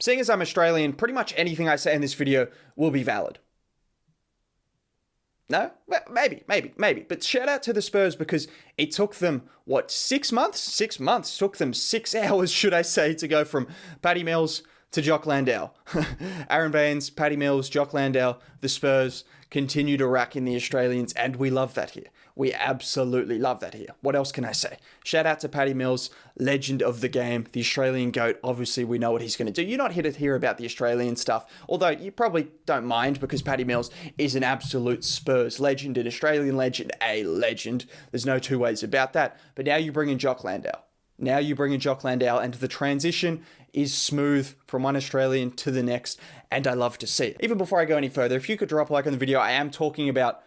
seeing as I'm Australian, pretty much anything I say in this video will be valid. No? Maybe. But shout out to the Spurs because it took them, 6 months? 6 months. Took them 6 hours, should I say, to go from Patty Mills to Jock Landau. Aaron Baines, Patty Mills, Jock Landau, the Spurs continue to rack in the Australians, and we love that here. We absolutely love that here. What else can I say? Shout out to Patty Mills, legend of the game, the Australian GOAT. Obviously, we know what he's going to do. You're not here to hear about the Australian stuff, although you probably don't mind because Patty Mills is an absolute Spurs legend, an Australian legend, a legend. There's no two ways about that. But now you bring in Jock Landau. And the transition is smooth from one Australian to the next, and I love to see it. Even before I go any further, if you could drop a like on the video, I am talking about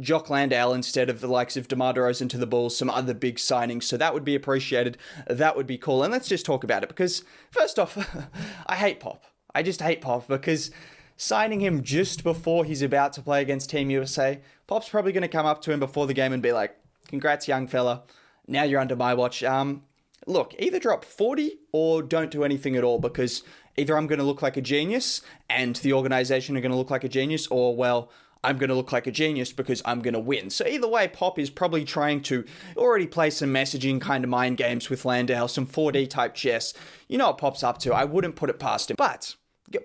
Jock Landau instead of the likes of DeMar DeRozan to the Bulls, some other big signings, so that would be appreciated. That would be cool. And let's just talk about it, because first off, I hate Pop. I just hate Pop, because signing him just before he's about to play against Team USA, Pop's probably going to come up to him before the game and be like, congrats, young fella. Now you're under my watch. Look, either drop 40 or don't do anything at all, because either I'm going to look like a genius and the organization are going to look like a genius, or, well, I'm going to look like a genius because I'm going to win. So either way, Pop is probably trying to already play some messaging kind of mind games with Landau, some 4D type chess. You know what Pop's up to. I wouldn't put it past him. But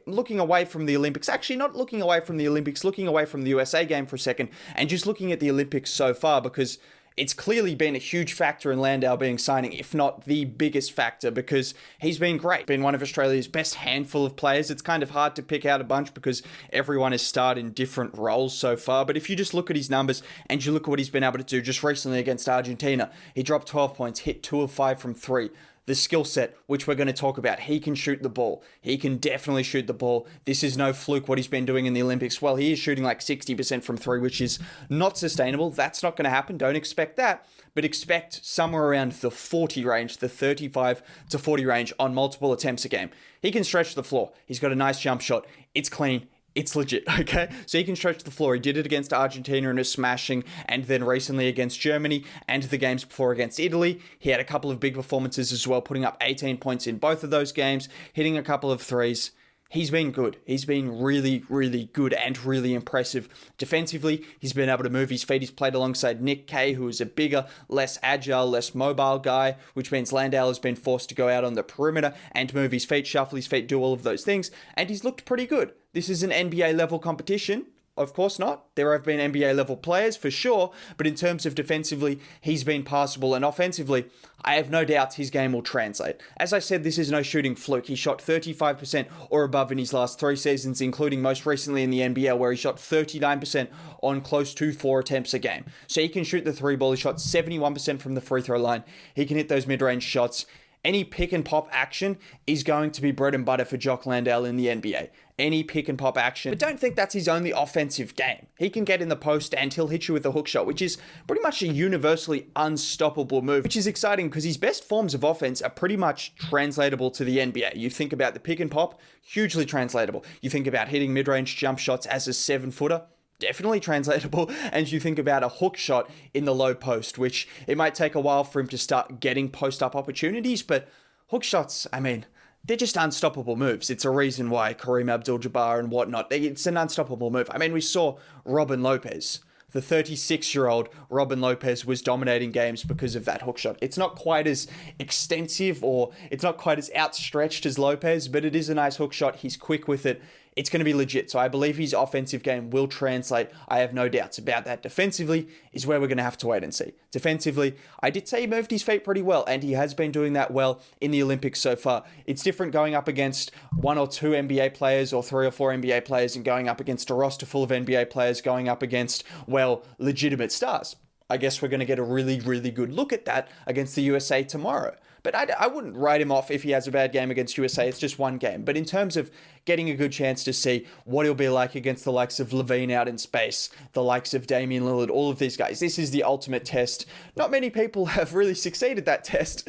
looking away from the Olympics, actually not looking away from the Olympics, looking away from the USA game for a second, and just looking at the Olympics so far, because it's clearly been a huge factor in Landau being signing, if not the biggest factor, because he's been great. Been one of Australia's best handful of players. It's kind of hard to pick out a bunch because everyone has starred in different roles so far. But if you just look at his numbers and you look at what he's been able to do just recently against Argentina, he dropped 12 points, hit 2 of 5 from 3. The skill set, which we're going to talk about, he can shoot the ball. He can definitely shoot the ball. This is no fluke what he's been doing in the Olympics. Well, he is shooting like 60% from 3, which is not sustainable. That's not going to happen. Don't expect that. But expect somewhere around the 40 range, the 35 to 40 range on multiple attempts a game. He can stretch the floor. He's got a nice jump shot. It's clean. It's legit, okay? So he can stretch the floor. He did it against Argentina and a smashing, and then recently against Germany, and the games before against Italy. He had a couple of big performances as well, putting up 18 points in both of those games, hitting a couple of threes. He's been good. He's been really, really good and really impressive. Defensively, he's been able to move his feet. He's played alongside Nick Kay, who is a bigger, less agile, less mobile guy, which means Landau has been forced to go out on the perimeter and move his feet, shuffle his feet, do all of those things, and he's looked pretty good. This is an NBA level competition. Of course not. There have been NBA level players for sure, but in terms of defensively, he's been passable, and offensively, I have no doubts his game will translate. As I said, this is no shooting fluke. He shot 35% or above in his last 3 seasons, including most recently in the NBL, where he shot 39% on close to 4 attempts a game. So he can shoot the 3 ball. He shot 71% from the free throw line. He can hit those mid-range shots. Any pick and pop action is going to be bread and butter for Jock Landau in the NBA. Any pick and pop action. But don't think that's his only offensive game. He can get in the post and he'll hit you with a hook shot, which is pretty much a universally unstoppable move, which is exciting because his best forms of offense are pretty much translatable to the NBA. You think about the pick and pop, hugely translatable. You think about hitting mid-range jump shots as a 7-footer, definitely translatable. And you think about a hook shot in the low post, which it might take a while for him to start getting post-up opportunities, but hook shots, I mean, they're just unstoppable moves. It's a reason why Kareem Abdul-Jabbar and whatnot, it's an unstoppable move. I mean, we saw Robin Lopez. The 36-year-old Robin Lopez was dominating games because of that hook shot. It's not quite as extensive or it's not quite as outstretched as Lopez, but it is a nice hook shot. He's quick with it. It's going to be legit. So I believe his offensive game will translate. I have no doubts about that. Defensively is where we're going to have to wait and see. Defensively, I did say he moved his feet pretty well, and he has been doing that well in the Olympics so far. It's different going up against 1 or 2 NBA players or 3 or 4 NBA players and going up against a roster full of NBA players, going up against, well, legitimate stars. I guess we're going to get a really, really good look at that against the USA tomorrow. But I wouldn't write him off if he has a bad game against USA. It's just one game. But in terms of getting a good chance to see what he'll be like against the likes of Levine out in space, the likes of Damian Lillard, all of these guys, this is the ultimate test. Not many people have really succeeded that test.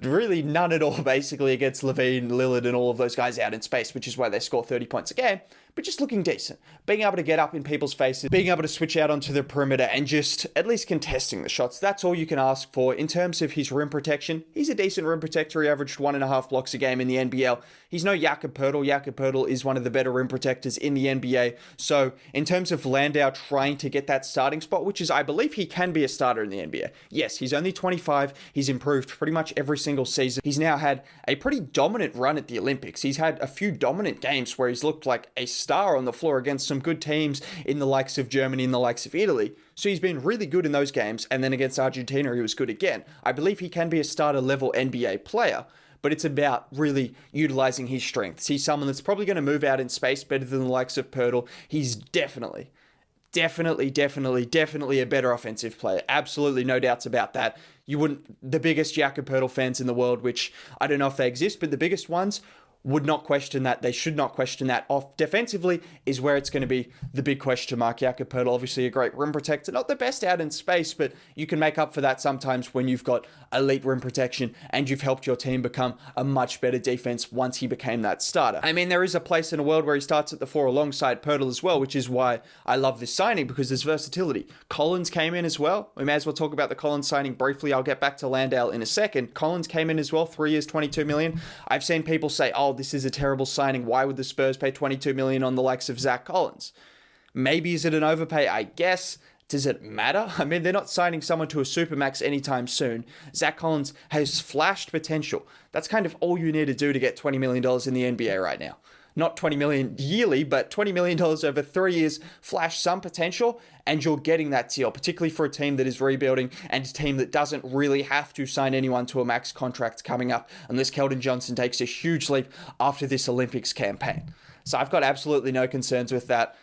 Really none at all, basically, against Levine, Lillard, and all of those guys out in space, which is why they score 30 points a game. but just looking decent. Being able to get up in people's faces, being able to switch out onto the perimeter and just at least contesting the shots. That's all you can ask for. In terms of his rim protection, he's a decent rim protector. He averaged 1.5 blocks a game in the NBL. He's no Jakob Poeltl. Jakob Poeltl is one of the better rim protectors in the NBA. So in terms of Landau trying to get that starting spot, which is, I believe he can be a starter in the NBA. Yes, he's only 25. He's improved pretty much every single season. He's now had a pretty dominant run at the Olympics. He's had a few dominant games where he's looked like a star on the floor against some good teams in the likes of Germany and the likes of Italy. So he's been really good in those games, and then against Argentina he was good again. I believe he can be a starter level NBA player, but it's about really utilizing his strengths. He's someone that's probably going to move out in space better than the likes of Poeltl. He's definitely a better offensive player. Absolutely no doubts about that. You wouldn't, the biggest Jakob Poeltl fans in the world, which I don't know if they exist, but the biggest ones would not question that. They should not question that. Off defensively is where it's going to be the big question mark. Jakob Poeltl, obviously a great rim protector. Not the best out in space, but you can make up for that sometimes when you've got elite rim protection and you've helped your team become a much better defense once he became that starter. I mean, there is a place in a world where he starts at the 4 alongside Poeltl as well, which is why I love this signing, because there's versatility. Collins came in as well. We may as well talk about the Collins signing briefly. I'll get back to Landau in a second. Collins came in as well, 3 years, $22 million. I've seen people say, oh, this is a terrible signing. Why would the Spurs pay $22 million on the likes of Zac Collins? Maybe is it an overpay? I guess. Does it matter? I mean, they're not signing someone to a supermax anytime soon. Zac Collins has flashed potential. That's kind of all you need to do to get $20 million in the NBA right now. Not $20 million yearly, but $20 million over 3 years, flash some potential, and you're getting that deal, particularly for a team that is rebuilding and a team that doesn't really have to sign anyone to a max contract coming up unless Keldon Johnson takes a huge leap after this Olympics campaign. So I've got absolutely no concerns with that.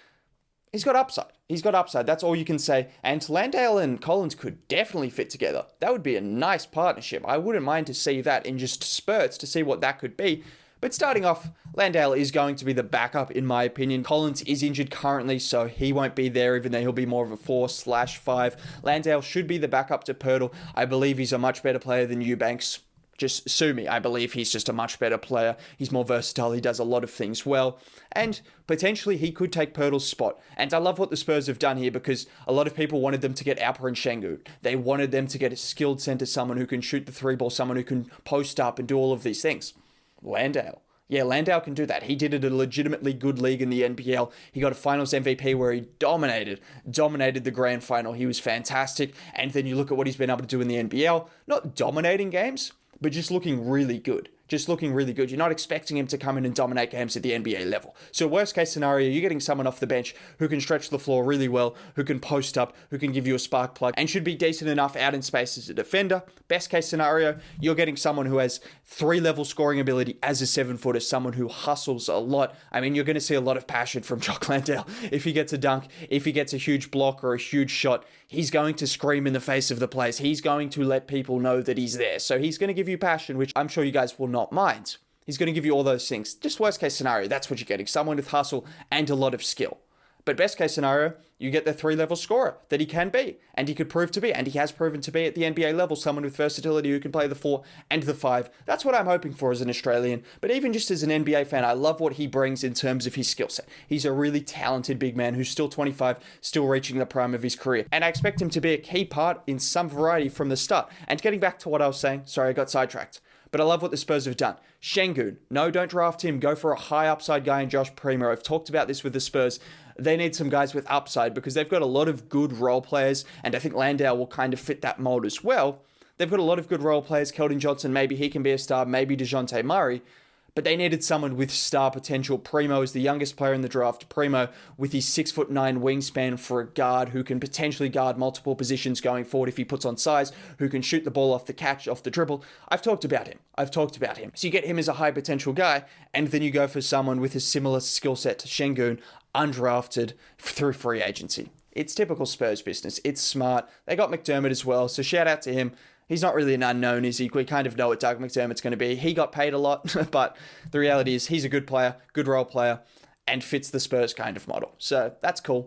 He's got upside. He's got upside. That's all you can say. And Landau and Collins could definitely fit together. That would be a nice partnership. I wouldn't mind to see that in just spurts to see what that could be. But starting off, Landau is going to be the backup, in my opinion. Collins is injured currently, so he won't be there, even though he'll be more of a 4/5. Landau should be the backup to Poeltl. I believe he's a much better player than Eubanks. Just sue me. I believe he's just a much better player. He's more versatile. He does a lot of things well. And potentially he could take Poeltl's spot. And I love what the Spurs have done here, because a lot of people wanted them to get Alper and Şengün. They wanted them to get a skilled center, someone who can shoot the 3-ball, someone who can post up and do all of these things. Landau. Yeah, Landau can do that. He did it at a legitimately good league in the NBL. He got a finals MVP where he dominated the grand final. He was fantastic. And then you look at what he's been able to do in the NBL. Not dominating games, but just looking really good. You're not expecting him to come in and dominate games at the NBA level. So worst case scenario, you're getting someone off the bench who can stretch the floor really well, who can post up, who can give you a spark plug, and should be decent enough out in space as a defender. Best case scenario, you're getting someone who has 3-level scoring ability as a 7-footer, someone who hustles a lot. I mean, you're going to see a lot of passion from Jock Landau. If he gets a dunk, if he gets a huge block or a huge shot, he's going to scream in the face of the players. He's going to let people know that he's there. So he's going to give you passion, which I'm sure you guys will not mind. He's going to give you all those things. Just worst case scenario, that's what you're getting. Someone with hustle and a lot of skill. But best case scenario, you get the 3-level scorer that he can be, and he could prove to be, and he has proven to be at the NBA level, someone with versatility who can play the 4 and the 5. That's what I'm hoping for as an Australian. But even just as an NBA fan, I love what he brings in terms of his skill set. He's a really talented big man who's still 25, still reaching the prime of his career. And I expect him to be a key part in some variety from the start. And getting back to what I was saying, sorry, I got sidetracked. But I love what the Spurs have done. Şengün, no, don't draft him. Go for a high upside guy in Josh Primo. I've talked about this with the Spurs. They need some guys with upside because they've got a lot of good role players, and I think Landau will kind of fit that mold as well. They've got a lot of good role players. Keldon Johnson, maybe he can be a star, maybe DeJounte Murray. But they needed someone with star potential. Primo is the youngest player in the draft. Primo, with his 6'9" wingspan for a guard who can potentially guard multiple positions going forward if he puts on size, who can shoot the ball off the catch, off the dribble. I've talked about him. So you get him as a high potential guy, and then you go for someone with a similar skill set to Şengün, undrafted through free agency. It's typical Spurs business. It's smart. They got McDermott as well, so shout out to him. He's not really an unknown, is he? We kind of know what Doug McDermott's going to be. He got paid a lot, but the reality is he's a good player, good role player, and fits the Spurs kind of model. So that's cool.